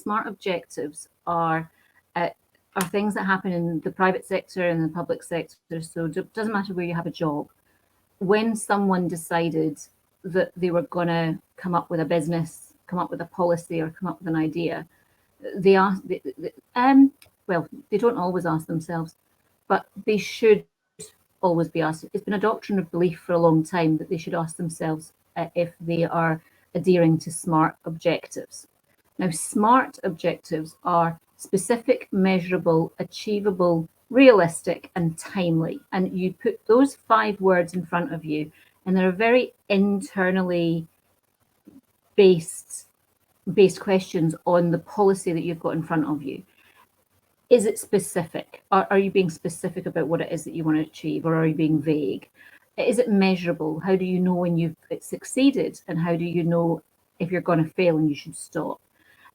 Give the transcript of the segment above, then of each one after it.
SMART objectives are things that happen in the private sector and the public sector. So it doesn't matter where you have a job. When someone decided that they were going to come up with a business, come up with a policy, or come up with an idea, they ask, well, they don't always ask themselves, but they should always be asked. It's been a doctrine of belief for a long time that they should ask themselves if they are adhering to SMART objectives. Now, SMART objectives are specific, measurable, achievable, realistic, and timely. And you put those 5 words in front of you, and they're very internally based questions on the policy that you've got in front of you. Is it specific? Are you being specific about what it is that you want to achieve, or are you being vague? Is it measurable? How do you know when you've succeeded, and how do you know if you're going to fail and you should stop?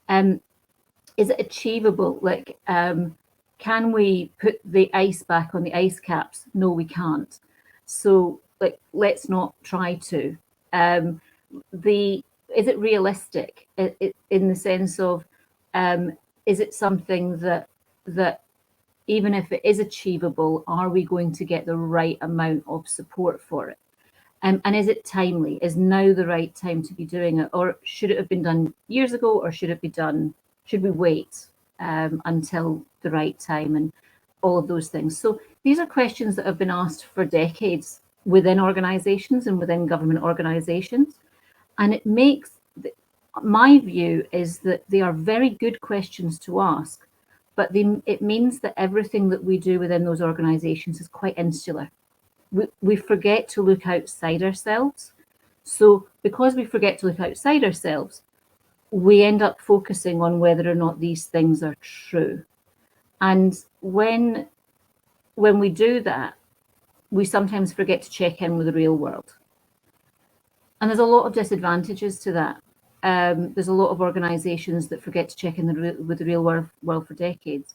Is it achievable? Like, can we put the ice back on the ice caps? No, we can't. So, like, let's not try to. Is it realistic in the sense of, is it something that even if it is achievable, are we going to get the right amount of support for it? And is it timely? Is now the right time to be doing it? Or should it have been done years ago, or should we wait until the right time, and all of those things? So these are questions that have been asked for decades within organizations and within government organizations. And it makes, my view is that they are very good questions to ask, but it means that everything that we do within those organizations is quite insular. We forget to look outside ourselves. So because we forget to look outside ourselves, we end up focusing on whether or not these things are true. And when we do that, we sometimes forget to check in with the real world. And there's a lot of disadvantages to that. There's a lot of organizations that forget to check in with the real world for decades.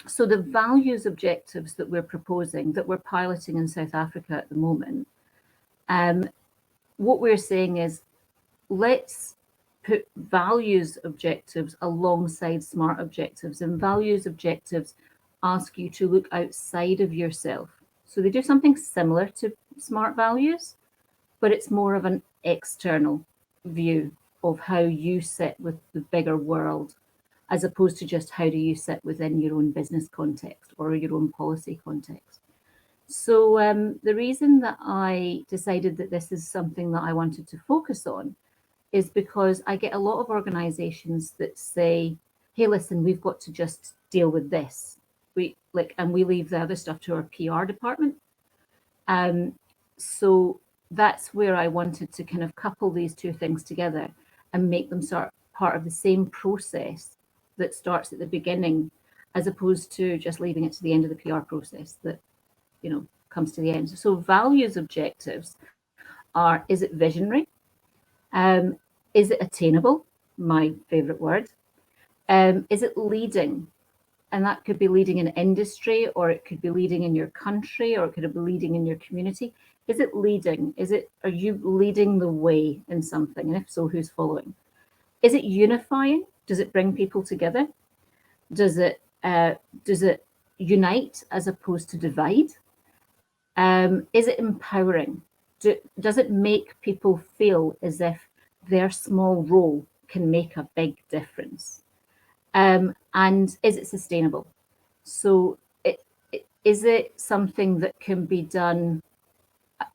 So the values objectives that we're proposing, that we're piloting in South Africa at the moment, what we're saying is, let's put values objectives alongside SMART objectives. And values objectives ask you to look outside of yourself. So they do something similar to SMART values, but it's more of an external view of how you sit with the bigger world, as opposed to just how do you sit within your own business context or your own policy context. So the reason that I decided that this is something that I wanted to focus on is because I get a lot of organizations that say, hey, listen, we've got to just deal with this. And we leave the other stuff to our PR department. So that's where I wanted to kind of couple these two things together and make them sort of part of the same process that starts at the beginning, as opposed to just leaving it to the end of the PR process that, comes to the end. So values objectives are, is it visionary? Is it attainable? My favorite word. Is it leading? And that could be leading in industry, or it could be leading in your country, or it could be leading in your community. Is it leading? Are you leading the way in something? And if so, who's following? Is it unifying? Does it bring people together? Does it unite as opposed to divide? Is it empowering? Does it make people feel as if their small role can make a big difference? And is it sustainable? So is it something that can be done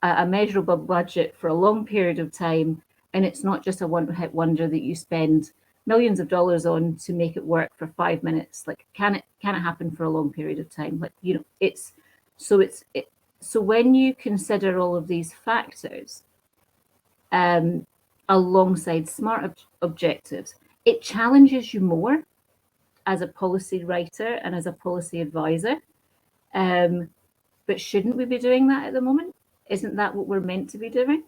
a measurable budget for a long period of time, and it's not just a one-hit wonder that you spend millions of dollars on to make it work for 5 minutes? Like, can it happen for a long period of time? Like, so when you consider all of these factors alongside SMART objectives, it challenges you more as a policy writer and as a policy advisor. But shouldn't we be doing that at the moment? Isn't that what we're meant to be doing?